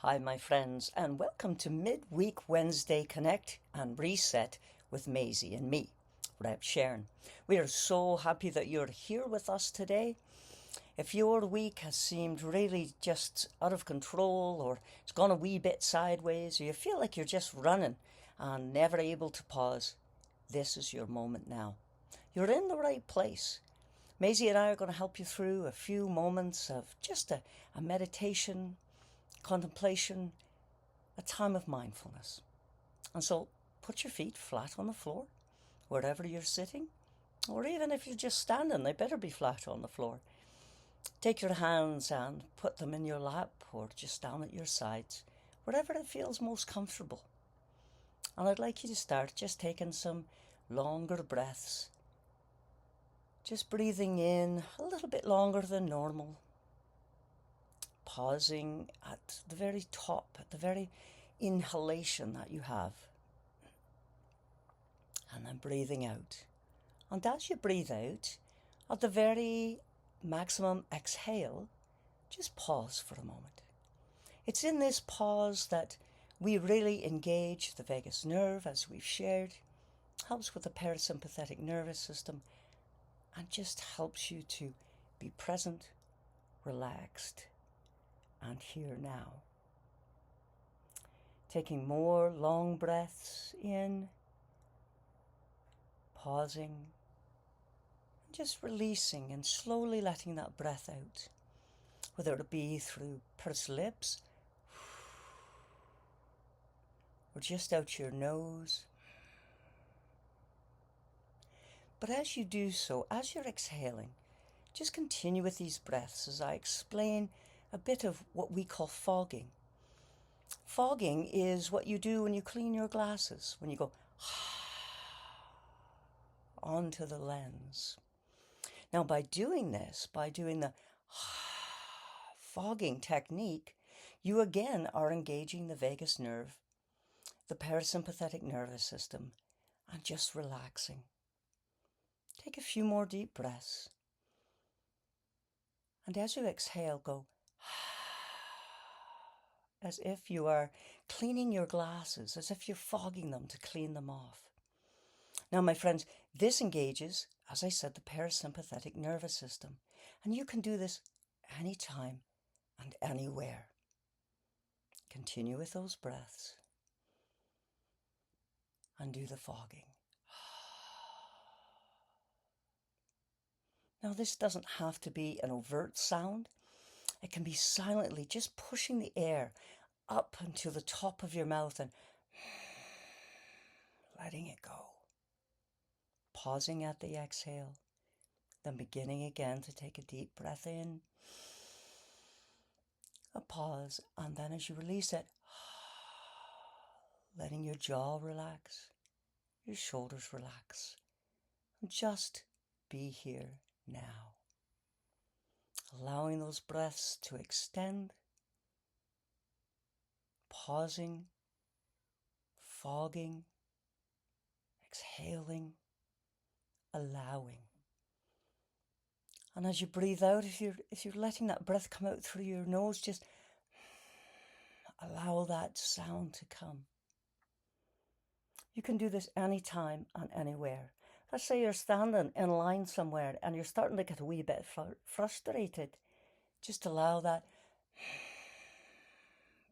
Hi, my friends, and welcome to Midweek Wednesday Connect and Reset with Maisie and me, Rep Sharon. We are so happy that you're here with us today. If your week has seemed really just out of control, or it's gone a wee bit sideways, or you feel like you're just running and never able to pause, this is your moment now. You're in the right place. Maisie and I are going to help you through a few moments of just a meditation, contemplation, a time of mindfulness. And so put your feet flat on the floor, wherever you're sitting, or even if you're just standing, they better be flat on the floor. Take your hands and put them in your lap or just down at your sides, wherever it feels most comfortable. And I'd like you to start just taking some longer breaths. Just breathing in a little bit longer than normal. Pausing at the very top, at the very inhalation that you have. And then breathing out. And as you breathe out, at the very maximum exhale, just pause for a moment. It's in this pause that we really engage the vagus nerve, as we've shared, helps with the parasympathetic nervous system, and just helps you to be present, relaxed, and here now. Taking more long breaths in, pausing, just releasing and slowly letting that breath out, whether it be through pursed lips or just out your nose. But as you do so, as you're exhaling, just continue with these breaths as I explain a bit of what we call fogging. Fogging is what you do when you clean your glasses, when you go onto the lens. Now, by doing this, by doing the fogging technique, you again are engaging the vagus nerve, the parasympathetic nervous system, and just relaxing. Take a few more deep breaths. And as you exhale, go as if you are cleaning your glasses, as if you're fogging them to clean them off. Now, my friends, this engages, as I said, the parasympathetic nervous system. And you can do this anytime and anywhere. Continue with those breaths and do the fogging. Now, this doesn't have to be an overt sound. It can be silently just pushing the air up into the top of your mouth and letting it go. Pausing at the exhale, then beginning again to take a deep breath in, a pause, and then as you release it, letting your jaw relax, your shoulders relax, and just be here now. Allowing those breaths to extend, pausing, fogging, exhaling, allowing. And as you breathe out, if you're letting that breath come out through your nose, just allow that sound to come. You can do this anytime and anywhere. Let's say you're standing in line somewhere and you're starting to get a wee bit frustrated. Just allow that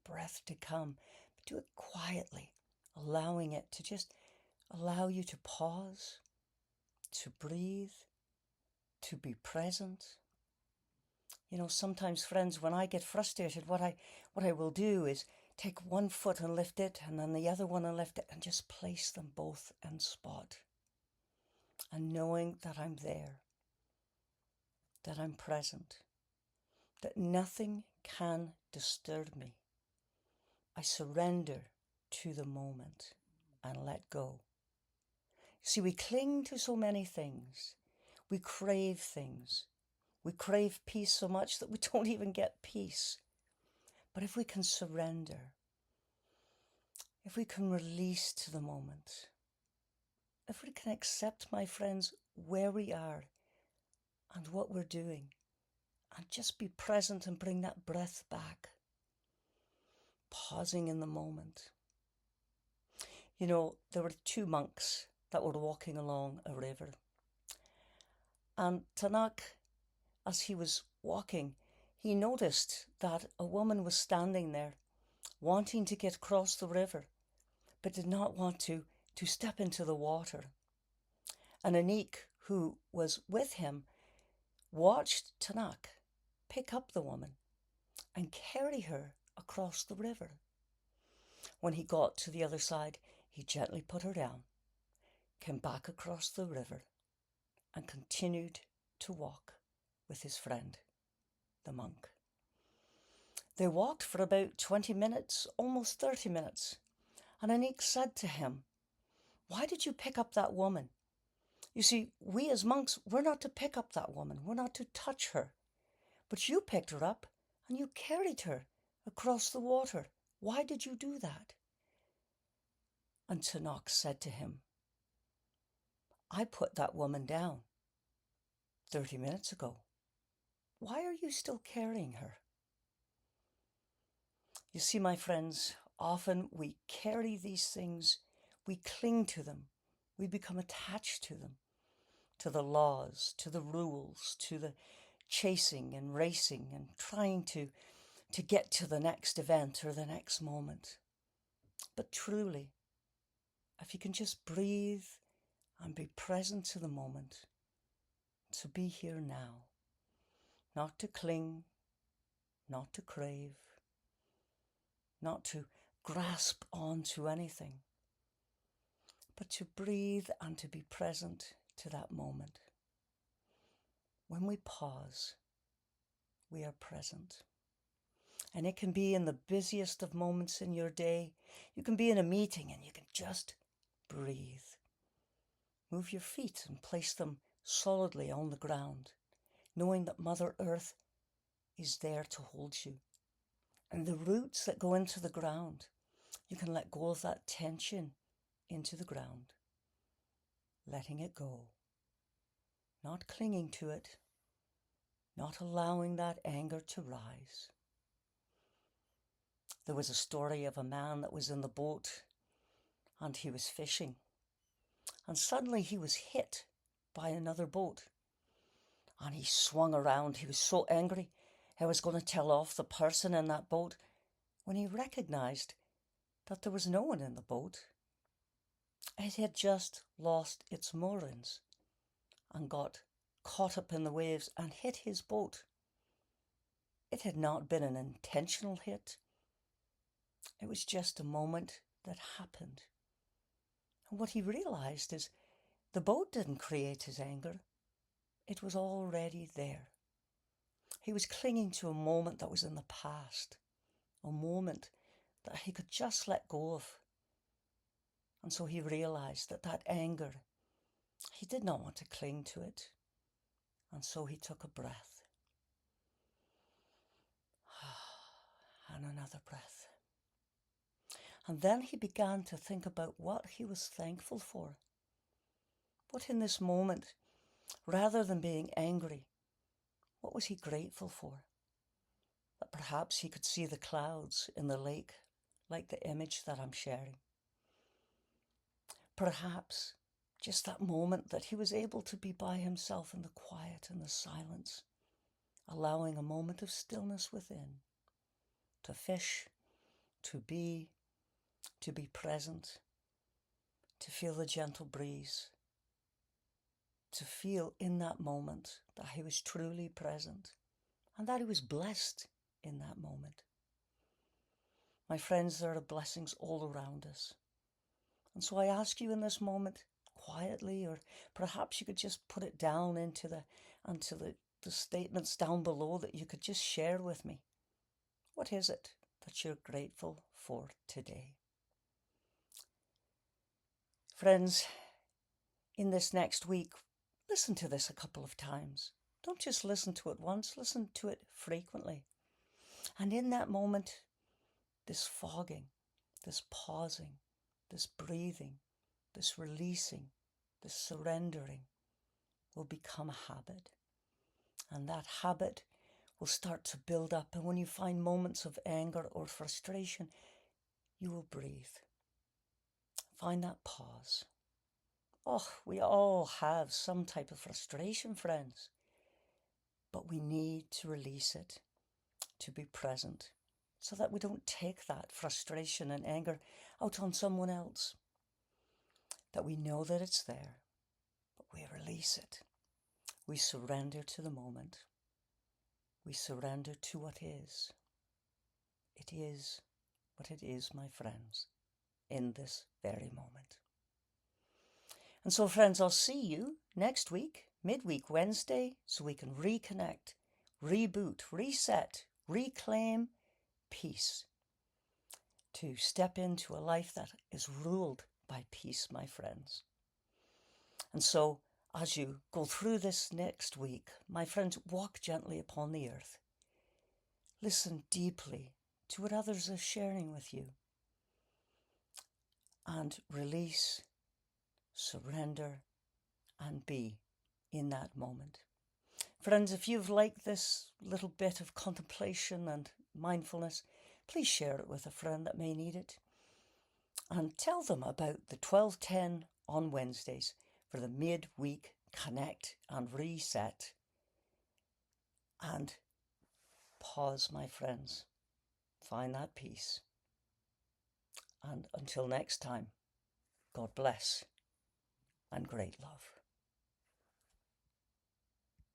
breath to come. But do it quietly, allowing it to just allow you to pause, to breathe, to be present. You know, sometimes, friends, when I get frustrated, what I will do is take one foot and lift it, and then the other one and lift it, and just place them both in spot. And knowing that I'm there, that I'm present, that nothing can disturb me. I surrender to the moment and let go. See, we cling to so many things. We crave things. We crave peace so much that we don't even get peace. But if we can surrender, if we can release to the moment, if we can accept, my friends, where we are and what we're doing, and just be present and bring that breath back, pausing in the moment. You know, there were two monks that were walking along a river. And Tanakh, as he was walking, he noticed that a woman was standing there, wanting to get across the river, but did not want to step into the water. And Anik, who was with him, watched Tanakh pick up the woman and carry her across the river. When he got to the other side, he gently put her down, came back across the river, and continued to walk with his friend, the monk. They walked for about 20 minutes, almost 30 minutes, and Anik said to him, "Why did you pick up that woman? You see, we as monks, we're not to pick up that woman, we're not to touch her. But you picked her up and you carried her across the water. Why did you do that?" And Tanakh said to him, "I put that woman down 30 minutes ago. Why are you still carrying her?" You see, my friends, often we carry these things, we cling to them, we become attached to them, to the laws, to the rules, to the chasing and racing and trying to get to the next event or the next moment. But truly, if you can just breathe and be present to the moment, to be here now, not to cling, not to crave, not to grasp onto anything, but to breathe and to be present to that moment. When we pause, we are present. And it can be in the busiest of moments in your day. You can be in a meeting and you can just breathe. Move your feet and place them solidly on the ground, knowing that Mother Earth is there to hold you. And the roots that go into the ground, you can let go of that tension into the ground, letting it go, not clinging to it, not allowing that anger to rise. There was a story of a man that was in the boat and he was fishing. And suddenly he was hit by another boat. And he swung around. He was so angry. He was going to tell off the person in that boat when he recognized that there was no one in the boat. It had just lost its moorings and got caught up in the waves and hit his boat. It had not been an intentional hit. It was just a moment that happened. And what he realized is the boat didn't create his anger. It was already there. He was clinging to a moment that was in the past, a moment that he could just let go of. And so he realized that anger, he did not want to cling to it. And so he took a breath. And another breath. And then he began to think about what he was thankful for. What in this moment, rather than being angry, what was he grateful for? That perhaps he could see the clouds in the lake, like the image that I'm sharing. Perhaps just that moment that he was able to be by himself in the quiet and the silence, allowing a moment of stillness within, to fish, to be present, to feel the gentle breeze, to feel in that moment that he was truly present and that he was blessed in that moment. My friends, there are blessings all around us. And so I ask you in this moment, quietly, or perhaps you could just put it down into the statements down below that you could just share with me. What is it that you're grateful for today? Friends, in this next week, listen to this a couple of times. Don't just listen to it once, listen to it frequently. And in that moment, this fogging, this pausing, this breathing, this releasing, this surrendering will become a habit. And that habit will start to build up. And when you find moments of anger or frustration, you will breathe. Find that pause. Oh, we all have some type of frustration, friends, but we need to release it, to be present, so that we don't take that frustration and anger out on someone else. That we know that it's there, but we release it. We surrender to the moment. We surrender to what is. It is what it is, my friends, in this very moment. And so, friends, I'll see you next week, midweek Wednesday, so we can reconnect, reboot, reset, reclaim peace, to step into a life that is ruled by peace, my friends. And so, as you go through this next week, my friends, walk gently upon the earth. Listen deeply to what others are sharing with you. And release, surrender, and be in that moment. Friends, if you've liked this little bit of contemplation and mindfulness, please share it with a friend that may need it. And tell them about the 12:10 on Wednesdays for the midweek connect and reset. And pause, my friends. Find that peace. And until next time, God bless and great love.